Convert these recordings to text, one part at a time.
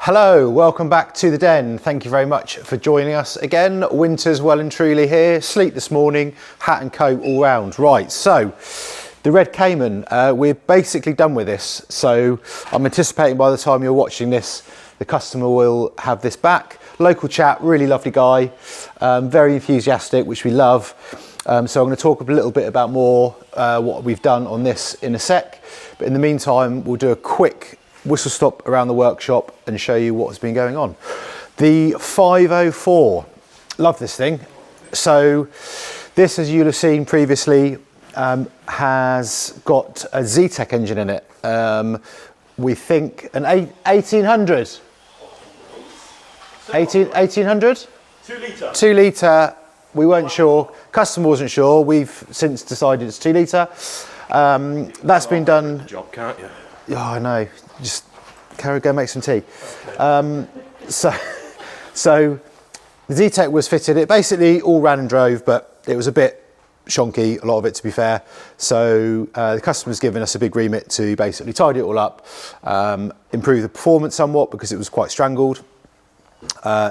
Hello, welcome back to the den. Thank you very much for joining us again. Winter's well and truly here. Sleet this morning, hat and coat all round. Right, so the red Cayman, we're basically done with this. So I'm anticipating by the time you're watching this, the customer will have this back. Local chap, really lovely guy, very enthusiastic, which we love. So I'm going to talk a little bit about more what we've done on this in a sec. But in the meantime, we'll do a quick whistle stop around the workshop and show you what's been going on. The 504, love this thing. So this, as you'll have seen previously, has got a Zetec engine in it. We think an 1800. 1800? 2 litre. 2 litre, we weren't sure. Customer wasn't sure. We've since decided it's 2 litre. That's been done. Job, can't you? Yeah, I know. Just go make some tea. Okay. So the Zetec was fitted. It basically all ran and drove, but it was a bit shonky, a lot of it to be fair. So the customer's given us a big remit to basically tidy it all up, improve the performance somewhat because it was quite strangled.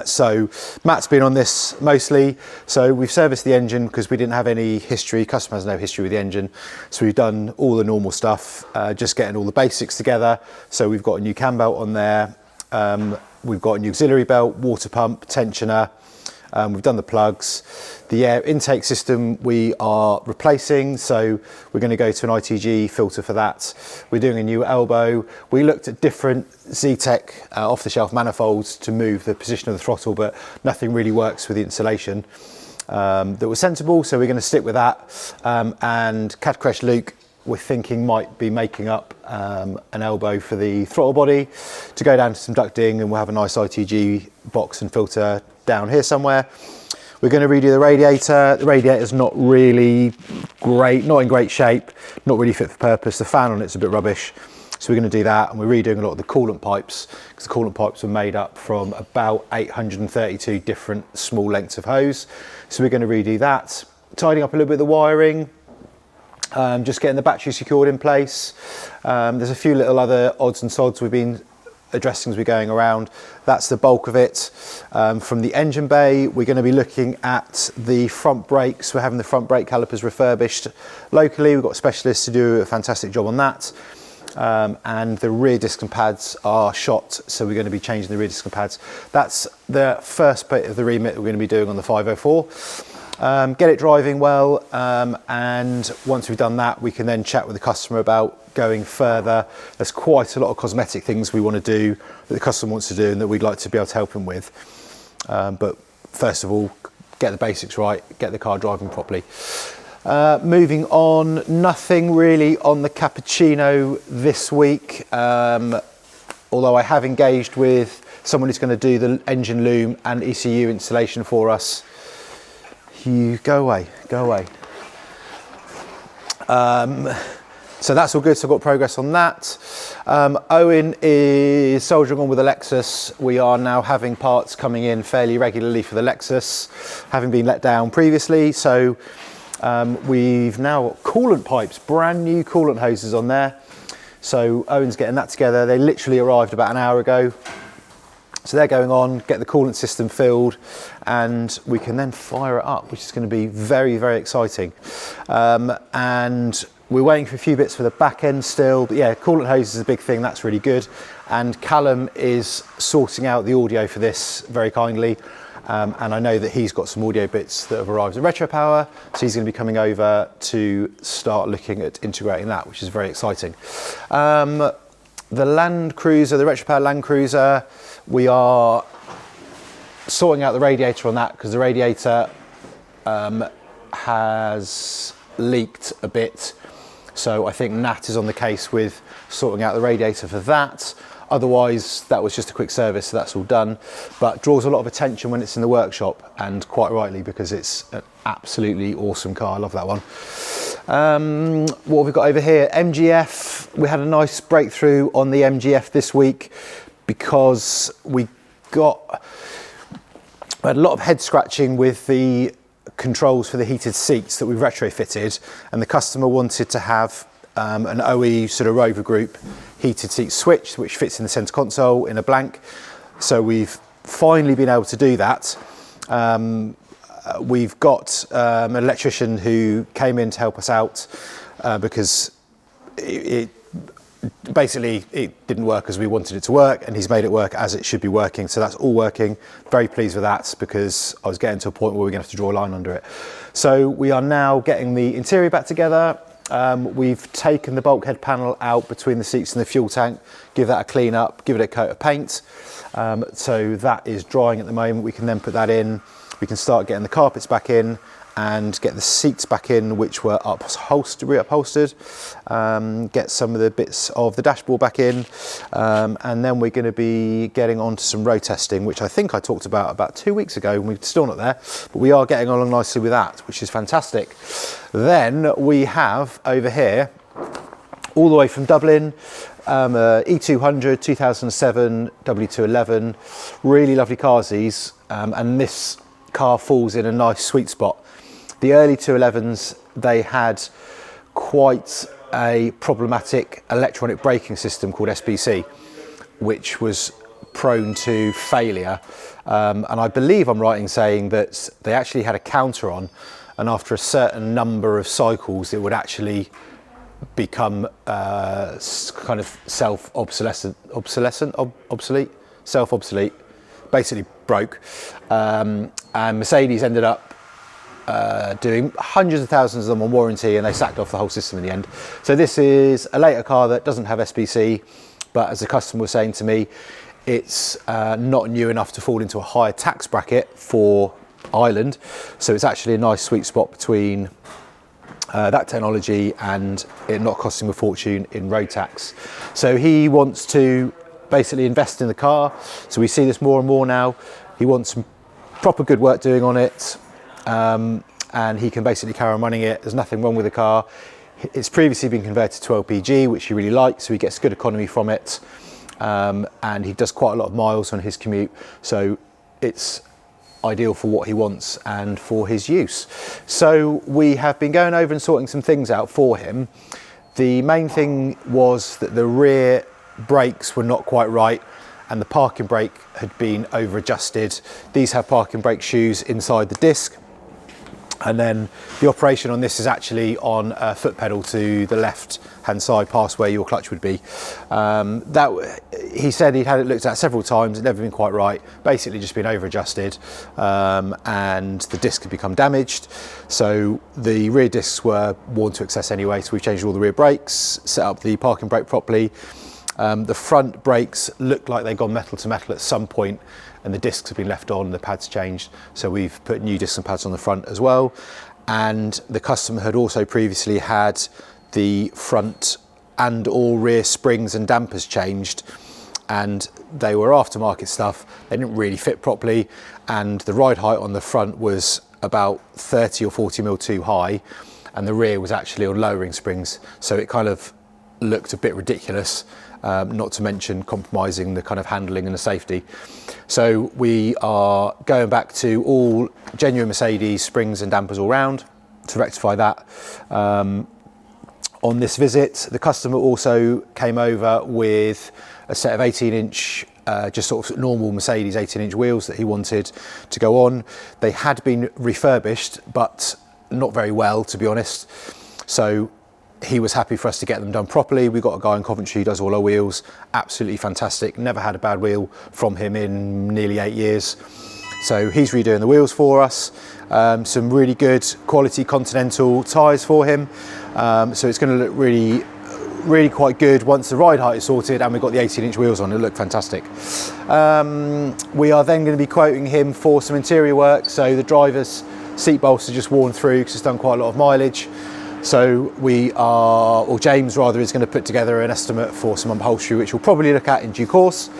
So Matt's been on this mostly. So we've serviced the engine because we didn't have any history. Customer has no history with the engine. So we've done all the normal stuff, just getting all the basics together. So we've got a new cam belt on there. We've got a new auxiliary belt, water pump, tensioner. We've done the plugs. The air intake system we are replacing, so we're going to go to an ITG filter for that. We're doing a new elbow. We looked at different Zetec off-the-shelf manifolds to move the position of the throttle, but nothing really works with the installation that was sensible, so we're going to stick with that. And Cadcresh Luke, we're thinking might be making up an elbow for the throttle body to go down to some ducting, and we'll have a nice ITG box and filter down here somewhere. We're going to redo the radiator. The radiator's not really great, not in great shape, not really fit for purpose. The fan on it's a bit rubbish. So we're going to do that, and we're redoing a lot of the coolant pipes because the coolant pipes were made up from about 832 different small lengths of hose. So we're going to redo that. Tidying up a little bit of the wiring, just getting the battery secured in place. There's a few little other odds and sods we've been addressing as we're going around. That's the bulk of it. From the engine bay, we're going to be looking at the front brakes. We're having the front brake calipers refurbished locally. We've got specialists to do a fantastic job on that. And the rear disc and pads are shot, so we're going to be changing the rear disc and pads. That's the first bit of the remit we're going to be doing on the 504. Get it driving well, and once we've done that, we can then chat with the customer about going further. There's quite a lot of cosmetic things we want to do that the customer wants to do and that we'd like to be able to help him with. But first of all, get the basics right, get the car driving properly. Moving on, nothing really on the Cappuccino this week, although I have engaged with someone who's going to do the engine loom and ECU installation for us. You go away. So that's all good, so I've got progress on that. Owen is soldiering on with the Lexus. We are now having parts coming in fairly regularly for the Lexus, having been let down previously. So we've now got coolant pipes, brand new coolant hoses on there. So Owen's getting that together. They literally arrived about an hour ago. So they're going on, get the coolant system filled, and we can then fire it up, which is going to be very, very exciting. And we're waiting for a few bits for the back end still, but yeah, coolant hose is a big thing, that's really good. And Callum is sorting out the audio for this very kindly. And I know that he's got some audio bits that have arrived at Retropower, so he's going to be coming over to start looking at integrating that, which is very exciting. The Land Cruiser, the Retropower Land Cruiser, we are sorting out the radiator on that because the radiator has leaked a bit. So I think Nat is on the case with sorting out the radiator for that. Otherwise, that was just a quick service, so that's all done. But draws a lot of attention when it's in the workshop, and quite rightly, because it's an absolutely awesome car. I love that one. What have we got over here? MGF. We had a nice breakthrough on the MGF this week because we had a lot of head scratching with the controls for the heated seats that we've retrofitted, and the customer wanted to have an OE sort of Rover Group heated seat switch, which fits in the centre console in a blank. So we've finally been able to do that. We've got an electrician who came in to help us out because it basically it didn't work as we wanted it to work, and he's made it work as it should be working. So that's all working. Very pleased with that, because I was getting to a point where we're going to have to draw a line under it. So we are now getting the interior back together. We've taken the bulkhead panel out between the seats and the fuel tank, give that a clean up, give it a coat of paint. So that is drying at the moment. We can then put that in. We can start getting the carpets back in and get the seats back in, which were reupholstered, get some of the bits of the dashboard back in, and then we're going to be getting on to some road testing, which I think I talked about 2 weeks ago, and we're still not there, but we are getting along nicely with that, which is fantastic. Then we have over here, all the way from Dublin, E200, 2007, W211, really lovely cars these, and this car falls in a nice sweet spot. The early 211s, they had quite a problematic electronic braking system called SBC, which was prone to failure. And I believe I'm right in saying that they actually had a counter on, and after a certain number of cycles, it would actually become kind of self-obsolete, basically broke. And Mercedes ended up doing hundreds of thousands of them on warranty, and they sacked off the whole system in the end. So this is a later car that doesn't have SBC, but as the customer was saying to me, it's not new enough to fall into a higher tax bracket for Ireland. So it's actually a nice sweet spot between that technology and it not costing a fortune in road tax. So he wants to basically invest in the car. So we see this more and more now. He wants some proper good work doing on it. And he can basically carry on running it. There's nothing wrong with the car. It's previously been converted to LPG, which he really likes, so he gets good economy from it. And he does quite a lot of miles on his commute, so it's ideal for what he wants and for his use. So we have been going over and sorting some things out for him. The main thing was that the rear brakes were not quite right, and the parking brake had been over adjusted. These have parking brake shoes inside the disc. And then the operation on this is actually on a foot pedal to the left hand side, past where your clutch would be. He said he'd had it looked at several times, never been quite right, basically just been over adjusted, and the disc had become damaged. So the rear discs were worn to excess anyway, so we've changed all the rear brakes, set up the parking brake properly. The front brakes looked like they'd gone metal to metal at some point, and the discs have been left on, the pads changed. So we've put new discs and pads on the front as well. And the customer had also previously had the front and all rear springs and dampers changed, and they were aftermarket stuff. They didn't really fit properly, and the ride height on the front was about 30 or 40 mil too high, and the rear was actually on lowering springs. So it kind of looked a bit ridiculous. Not to mention compromising the kind of handling and the safety. So we are going back to all genuine Mercedes springs and dampers all round to rectify that. On this visit, the customer also came over with a set of 18-inch, just sort of normal Mercedes 18-inch wheels that he wanted to go on. They had been refurbished, but not very well, to be honest. So he was happy for us to get them done properly. We've got a guy in Coventry who does all our wheels, absolutely fantastic. Never had a bad wheel from him in nearly 8 years. So he's redoing the wheels for us. Some really good quality Continental tyres for him. So it's going to look really quite good once the ride height is sorted and we've got the 18-inch wheels on. It'll look fantastic. We are then going to be quoting him for some interior work. So the driver's seat bolts are just worn through because it's done quite a lot of mileage. So James rather, is going to put together an estimate for some upholstery, which we'll probably look at in due course.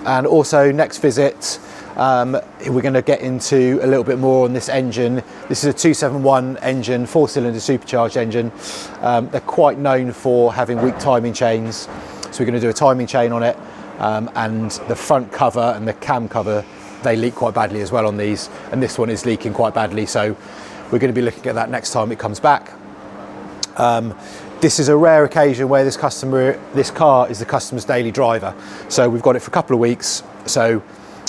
And also next visit, we're going to get into a little bit more on this engine. This is a 271 engine, 4-cylinder supercharged engine. They're quite known for having weak timing chains. So we're going to do a timing chain on it. And the front cover and the cam cover, they leak quite badly as well on these. And this one is leaking quite badly. So we're going to be looking at that next time it comes back. This is a rare occasion where this car is the customer's daily driver. So we've got it for a couple of weeks. So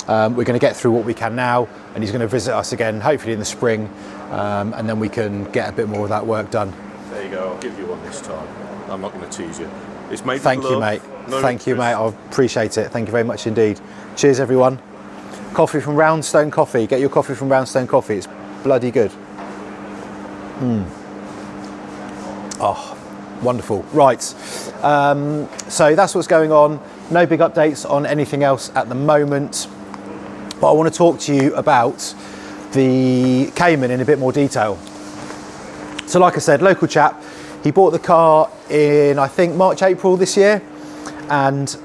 we're going to get through what we can now, and he's going to visit us again, hopefully in the spring, and then we can get a bit more of that work done. There you go, I'll give you one this time. I'm not going to tease you. It's made Thank you, mate. Thank you, mate. I appreciate it. Thank you very much indeed. Cheers, everyone. Coffee from Roundstone Coffee. Get your coffee from Roundstone Coffee. It's bloody good. Oh, wonderful. Right. So that's what's going on. No big updates on anything else at the moment. But I want to talk to you about the Cayman in a bit more detail. So like I said, local chap. He bought the car in, I think, March, April this year, and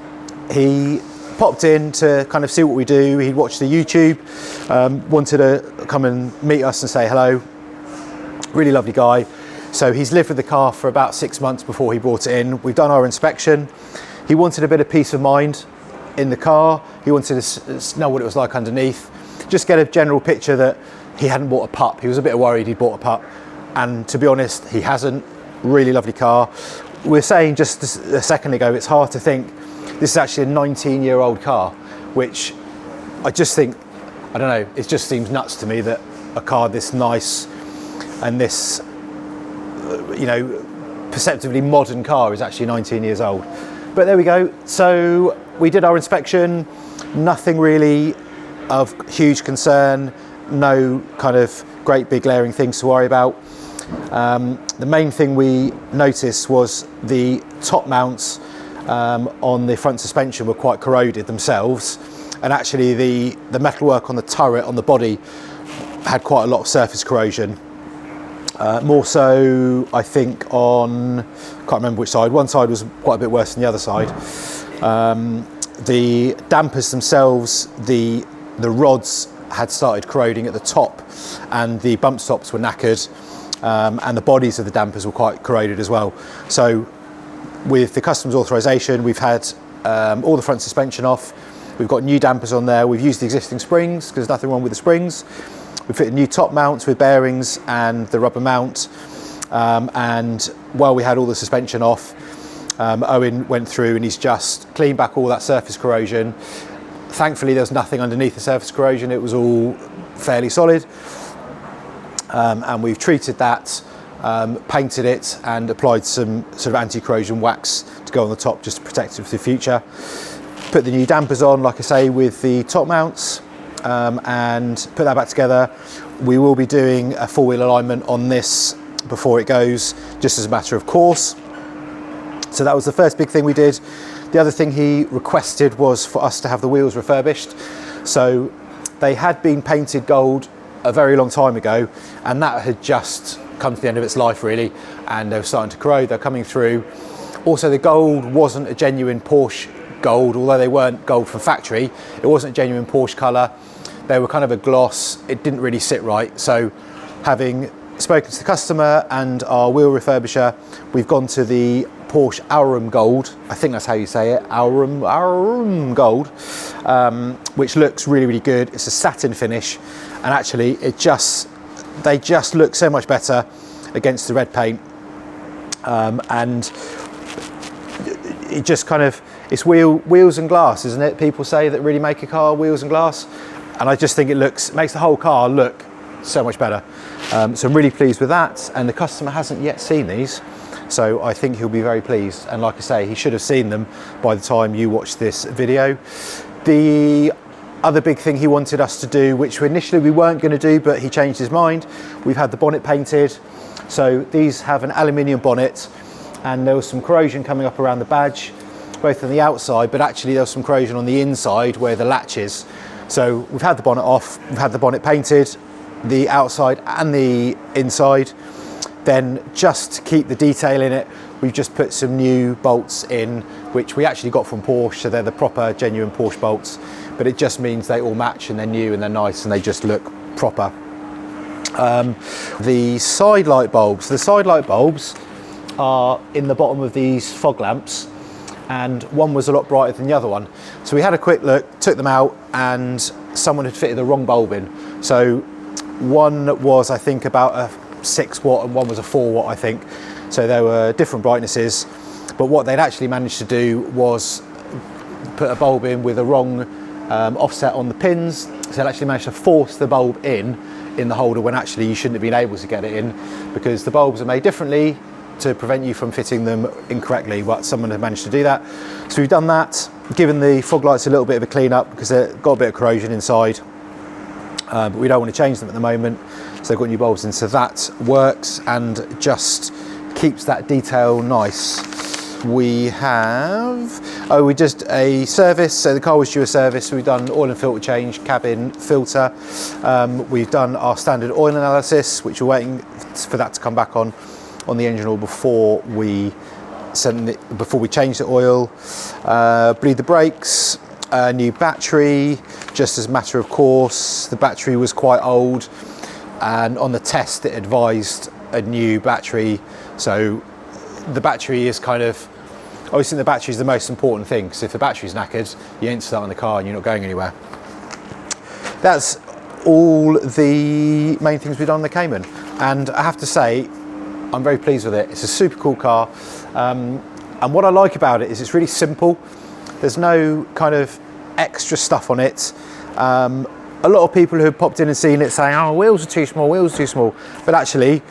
he popped in to kind of see what we do. He'd watched the YouTube, wanted to come and meet us and say hello. Really lovely guy. So he's lived with the car for about 6 months before he brought it in. We've done our inspection. He wanted a bit of peace of mind in the car. He wanted to know what it was like underneath. Just get a general picture that he hadn't bought a pup. He was a bit worried he'd bought a pup. And to be honest, he hasn't. Really lovely car. We were saying just a second ago, it's hard to think this is actually a 19-year-old car, which I just think, I don't know, it just seems nuts to me that a car this nice and this, you know, perceptively modern car is actually 19 years old. But there we go. So we did our inspection, nothing really of huge concern, no kind of great big glaring things to worry about. The main thing we noticed was the top mounts on the front suspension were quite corroded themselves, and actually the metalwork on the turret on the body had quite a lot of surface corrosion. More so, I think, on, can't remember which side. One side was quite a bit worse than the other side. The dampers themselves, the rods had started corroding at the top, and the bump stops were knackered. And the bodies of the dampers were quite corroded as well. So with the customs authorization, we've had all the front suspension off. We've got new dampers on there. We've used the existing springs because there's nothing wrong with the springs. We've fitted new top mounts with bearings and the rubber mount. And while we had all the suspension off, Owen went through and he's just cleaned back all that surface corrosion. Thankfully, there's nothing underneath the surface corrosion. It was all fairly solid. And we've treated that, painted it and applied some sort of anti-corrosion wax to go on the top just to protect it for the future. Put the new dampers on, like I say, with the top mounts, and put that back together. We will be doing a four-wheel alignment on this before it goes, just as a matter of course. So that was the first big thing we did. The other thing he requested was for us to have the wheels refurbished. So they had been painted gold a very long time ago, and that had just come to the end of its life really, and they were starting to corrode. They're coming through. Also, the gold wasn't a genuine Porsche gold, although they weren't gold from factory. It wasn't a genuine Porsche colour. They were kind of a gloss. It didn't really sit right. So having spoken to the customer and our wheel refurbisher, we've gone to the Porsche Aurum Gold, I think that's how you say it, Aurum Gold, which looks really, really good. It's a satin finish, and actually they just look so much better against the red paint, and it just kind of, it's wheels and glass, isn't it? People say that really make a car wheels and glass, and I just think it makes the whole car look so much better. So I'm really pleased with that, and the customer hasn't yet seen these, so I think he'll be very pleased. And like I say, he should have seen them by the time you watch this video. The other big thing he wanted us to do, which initially we weren't going to do, but he changed his mind, we've had the bonnet painted. So these have an aluminium bonnet, and there was some corrosion coming up around the badge, both on the outside, but actually there was some corrosion on the inside where the latch is. So we've had the bonnet off, we've had the bonnet painted, the outside and the inside. Then just to keep the detail in it, we've just put some new bolts in, which we actually got from Porsche, so they're the proper genuine Porsche bolts, but it just means they all match and they're new and they're nice and they just look proper. The side light bulbs are in the bottom of these fog lamps, and one was a lot brighter than the other one. So we had a quick look, took them out, and someone had fitted the wrong bulb in. So one was, I think, about a 6 watt and one was a 4 watt, I think. So there were different brightnesses, but what they'd actually managed to do was put a bulb in with a wrong offset on the pins, so it actually managed to force the bulb in the holder when actually you shouldn't have been able to get it in, because the bulbs are made differently to prevent you from fitting them incorrectly, but someone had managed to do that. So we've done that, given the fog lights a little bit of a clean up because they've got a bit of corrosion inside, but we don't want to change them at the moment, so they've got new bulbs in, so that works and just keeps that detail nice. We just a service, so the car was due a service, so we've done oil and filter change, cabin filter, we've done our standard oil analysis, which we're waiting for that to come back on the engine oil before we change the oil, bleed the brakes, new battery, just as a matter of course. The battery was quite old, and on the test it advised a new battery, so the battery is kind of, I always think the battery is the most important thing, because if the battery's knackered, you ain't starting the car and you're not going anywhere. That's all the main things we've done on the Cayman, and I have to say, I'm very pleased with it. It's a super cool car, and what I like about it is it's really simple. There's no kind of extra stuff on it. A lot of people who have popped in and seen it saying, oh, wheels are too small, wheels are too small, but actually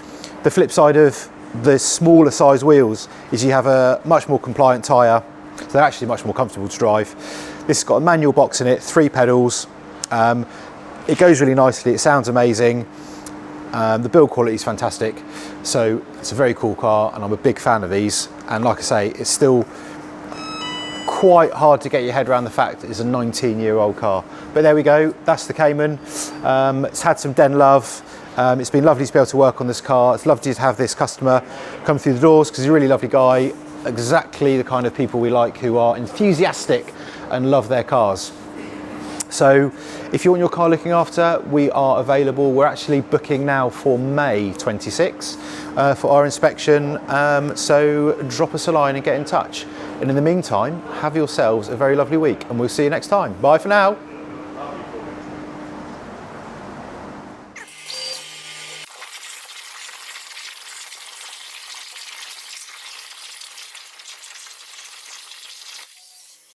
the flip side of the smaller size wheels is you have a much more compliant tyre, so they're actually much more comfortable to drive. This has got a manual box in it, 3 pedals. It goes really nicely, it sounds amazing. The build quality is fantastic, so it's a very cool car, and I'm a big fan of these. And like I say, it's still quite hard to get your head around the fact that it's a 19-year-old car. But there we go, that's the Cayman. It's had some den love. It's been lovely to be able to work on this car. It's lovely to have this customer come through the doors, because he's a really lovely guy, exactly the kind of people we like, who are enthusiastic and love their cars. So if you want your car looking after, we are available. We're actually booking now for May 26 for our inspection, so drop us a line and get in touch. And in the meantime, have yourselves a very lovely week, and we'll see you next time. Bye for now.